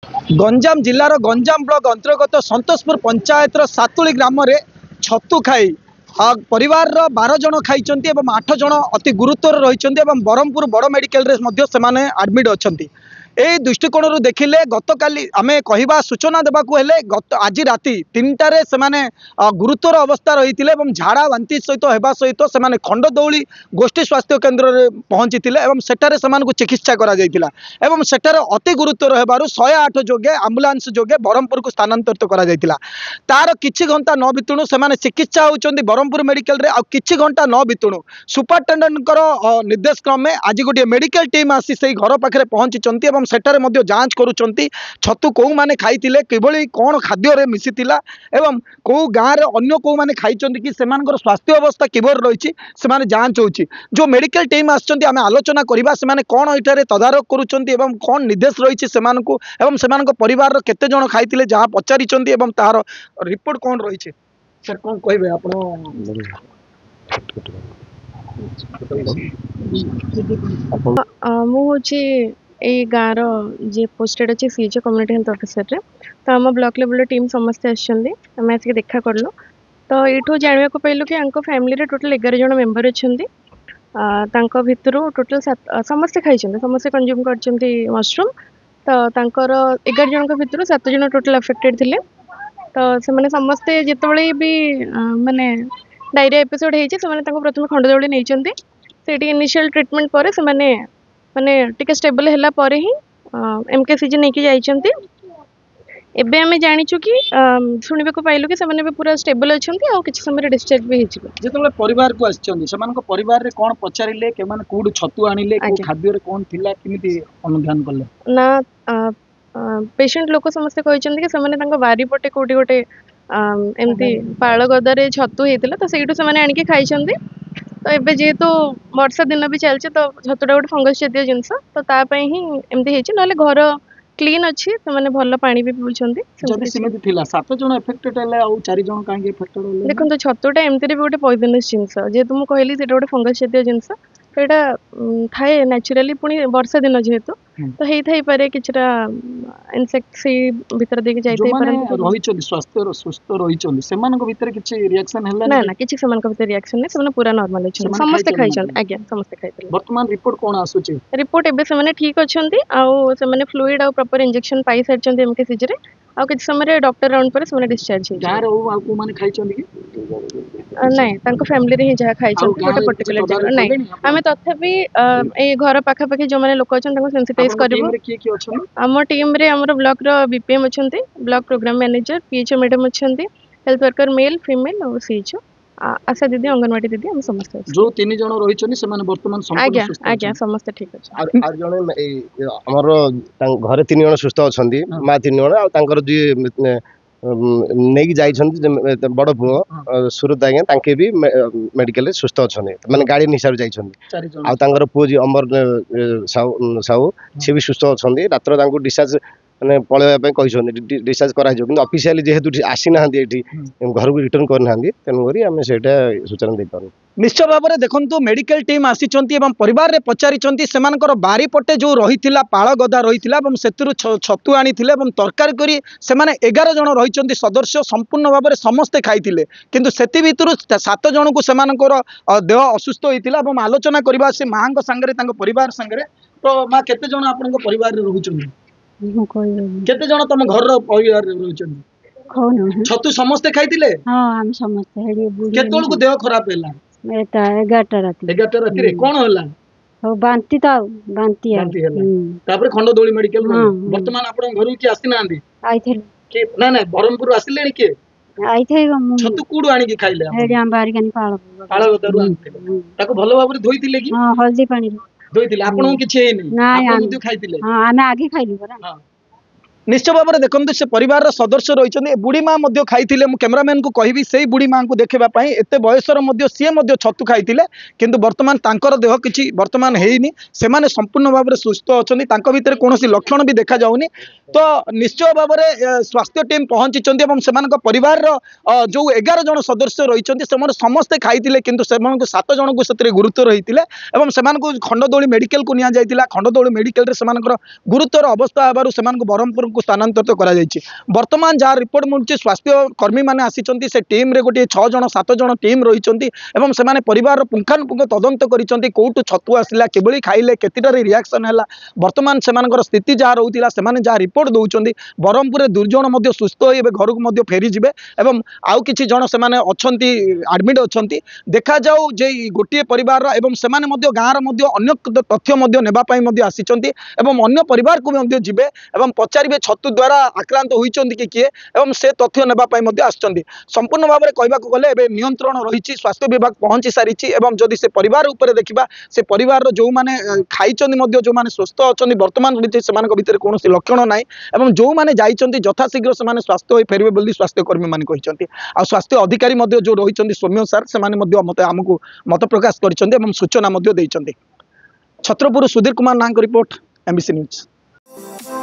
Ganjam जिलार Ganjam block अंतर्गत संतोषपुर पंचायतर सातुली ग्राम रे छतु खाई परिवार 12 जन खाई 8 जन अति गुरुतर रही ब्रह्मपुर बड़ मेडिकल आडमिट अच्छा यही दृष्टिकोण देखिले गतकाली आम कह सूचना देवाक गत आज राति 3टार से गुरुतर अवस्था रही झाड़ा बांति सहित होगा सहित से खंडदौली गोष्ठी स्वास्थ्य केन्द्र में पहुंची सेठारे चिकित्सा करा सेठार अति गुरुतर होबारु 108 जोगे आम्बुलांस जोगे ब्रह्मपुर को स्थानांतरित करा तार किछि घंटा न बितुणु से चिकित्सा होउचंदी ब्रह्मपुर मेडिकल रे आ किछि घंटा न बितुणु सुपरिटेडेंट निर्देश क्रमे आज गोटे मेडिकल टीम आसी से घर पाखे पहुंची सेठारे मध्य जांच करुचंती छतु को माने खाइतिले किभली कोन खाद्य रे मिसितिला एवं को गाँ रे अन्य को माने खाइचंती कि सेमानकर स्वास्थ्य अवस्था किभर रहिछि सेमाने जांच होउछि जो मेडिकल टीम आछंती आमे आलोचना करिबा सेमाने कोन एठारे तदारक करुचंती एवं कोन निर्देश रहिछि सेमानकु एवं सेमानक परिवार रो केते जण खाइतिले जहा पचारिचंती एवं तार रिपोर्ट कोन रहिछि सर कोन कहबे आपण मु होची ए गाँव जी पोस्टेड अच्छे सीएचओ कम्युनिटी हेल्थ ऑफिसर रे तो आम ब्लॉक लेवल समस्ते समस्ते आम आसिक देखा करलु तो ये जानवा को पाइलु कि फैमिली टोटल 11 जन मेंबर अच्छा भितर टोटल समस्ते खाई समस्ते कंज्यूम कर मशरूम तो 11 जन भितर 7 जन टोटल अफेक्टेड थिले तो से समस्ते जिते भी माने डायरिया एपिसोड होती प्रथम खंडदौली नहीं इनिशियल ट्रिटमेंट पर से माने टिके स्टेबल हैला परे ही एमकेसीजी नहीं जाइछंती एबे हमें जानिछु कि सुनिबे को पाइलु कि से भी पूरा स्टेबल अछंती आ किछ समय डिस्चार्ज भी हिचिबे जेतबे परिवार को आछंती सेमानक परिवार रे कोन पचारिले केमान कोड छतु आनिले को खाद्य रे कोन थिला किमिति अनुध्यान करले ना पेशेंट लोक समस्त कहिछंती कि सेमाने तांको बारी पटे कोटी गोटे एमती पाळ गदारे छतु हेतिला तो सेइटु सेमाने आनिके खाइछंती तो एबे जेहेतु वर्षा दिन भी चलছে तो छतुटा गोटे फंगस जातीय जिनस तो तापाई ही एमती हेछि नले घर क्लीन अच्छी से माने भल पानी भी पिउछंती जदी सिमिति थिला 7 जन अफेक्टेड हले आ 4 जन कांगे अफेक्टेड हले देखो तो छतुटा एमती भी गोटे पॉइजनस जिनस जेहेतु मु कहली सेटा गोटे फंगस जातीय जिनस तो एटा थाए नेचुरली पुनी वर्षा दिन जेहेतु तो हेई थाई पारे किछटा इनसेक्ट से भीतर देके जाइते पारन रही चली स्वास्थ्य सुस्थ रही चली सेमान को भीतर किछ रिएक्शन हला ना ना किछ सेमान को भीतर रिएक्शन नै सेमान पूरा नॉर्मल अछि समस्त खाइ छन आज्ञा समस्त खाइते वर्तमान रिपोर्ट कोन आसुची रिपोर्ट एबे सेमाने ठीक अछंती आ सेमाने फ्लूइड आ प्रॉपर इंजेक्शन पाई सारचंती एमकेसीजी रे आ किछ समय डॉक्टर राउंड पर सेमाने डिस्चार्ज हे गार हो आ को माने खाइ छन कि नहीं तांको फैमिली रे ही जहा खाइ छन गोटे पर्टिकुलर जगह नहीं हमें तथापि ए घर पाखा पाखी जो माने लोक अछन तांको सेंसिटाइज करबो हम टीम रे हमर ब्लॉक रो बीपीएम अछंती block program manager PHO madam अछंती हेल्थ वर्कर मेल फीमेल और सीएचओ आशा दीदी अंगनवाड़ी दीदी हम समस्त जो 3 जन रही छनी सेमाने वर्तमान संपूर्ण सुस्थ आज्ञा समस्त ठीक अछि आर जने हमर घरे 3 जन सुस्थ अछंती मा 3 जन आ तांकर जी नहीं जाइछंती बड़ पुओ सुरत आज्ञा तांके भी मेडिकल सुस्थ अछने माने गाड़ी निसार जाइछंती आ तांकर पुओ जी अमर साहू से भी सुस्थ अछंती रात्र तांको डिस्चार्ज माने पळेबा पे कहिसोनी डिस्चार्ज करा जो किंतु ऑफिशियली जेहेतु आसी ना एठी घर को रिटर्न कर ना तेन करी हम सेटा सूचना दे पारू निश्चय भाव में देखो मेडिकल टीम आसी परिवार रे पचारि सेमानकर बारी पटे जो रही पाळ गदा रही से छतु आनी तरकारी करी सेमाने 11 जन रही सदस्य संपूर्ण भाव में समस्ते खाई किंतु सेति भितरु 7 जन को सेमानकर देह असुस्थ होइतिला आलोचना करबा से मां संगे परिवार संगे तो मां केते जन आपन परिवार रे रहउछन केते जन तुम घर परिवार रे रहउछन छतु समस्ते खाइतिले हां हम समस्ते केतोल को देह खराब हैला एटा 11 राती रे कोन होला हो बांती होला तापर खंडदौली मेडिकल वर्तमान आपन घर की आसी नांदी आइथिल के ना ना ब्रह्मपुर आसिले के आइथे छतु कुडू आनी के खाइले हेडी हम बारी कनी पाळ गदारु आनथिले ताको भलो भाबरे धोइतिले कि हां हल्दी पानी धोइतिले आपन किछ हे नै आपन मते खाइतिले हां आमे आगे खाइलु बरा हां निश्चय भाव में देखते से परिवार सदस्य रही बुढ़ी माँ खाई कैमरामैन को कहि से बुढ़ी माँ को देखा एत बयसर सी छतु खाई किंतु वर्तमान तांकर देह किसी वर्तमान है से संपूर्ण भाव में सुस्थ अच्छा भितर कौन लक्षण भी देखा जाऊनी तो निश्चय भाव में स्वास्थ्य टीम पहुंची से परिवार जो 11 जन सदस्य रही समस्ते खाई किंतु से 7 जन को से गुरुतर होते से खंडदौली मेडिकल को नि खंडदौली मेडिकल गुरुतर अवस्था ब्रह्मपुर को स्थानांतरित करा जायछि वर्तमान जहाँ रिपोर्ट मिलुछि स्वास्थ्य कर्मी माने आसीचंती से टीम रे गोटे 6 जण 7 जण टीम रहिचंती एवं सेमाने परिवार पुंखानुपुंख तदंत करिचंती कोउटु छतु आसिला केबळी खाइले केतिटारे रिएक्शन हैला वर्तमान सेमानकर स्थिति जहाँ रहुतिला सेमाने जहाँ रिपोर्ट दउचंती बरहमपुर रे दुर्जन मध्ये सुस्थ होई एबे घर को मध्ये फेरी जिवे एवं आउ किछि जण सेमाने अछंती एडमिट अछंती देखा जाऊ जे गोटे परिवार एवं सेमाने मध्ये गाँर मध्ये अन्य तथ्य मध्ये नेबा पई मध्ये आसीचंती एवं अन्य परिवार को मध्ये जिवे एवं पचारिबे छतु द्वारा आक्रांत होइचंती कि किए एवं से तथ्य नेबा पई मध्ये आछंती संपूर्ण भाव में कहबा को गले एबे नियंत्रण रहिछि स्वास्थ्य विभाग पहुंची सारिछि एवं जदि से परिवार ऊपर देखिबा से परिवार रो जो माने खाइचंती मध्ये जो माने स्वस्थ अछंती वर्तमान रीति सेमानक भितर कोनोसी लक्षण नाही एवं जो माने जाइचंती यथाशीघ्र सेमाने स्वास्थ्य होई फेरबे बोली स्वास्थ्य कर्मी माने कहिचंती आ स्वास्थ्य अधिकारी मध्ये जो रहिचंती सौम्य सर सेमाने मध्ये मते हमकु मत प्रकाश करिचंती एवं सूचना मध्ये दैचंती छत्रपुर सुधीर कुमार नांक रिपोर्ट एमबीसी न्यूज।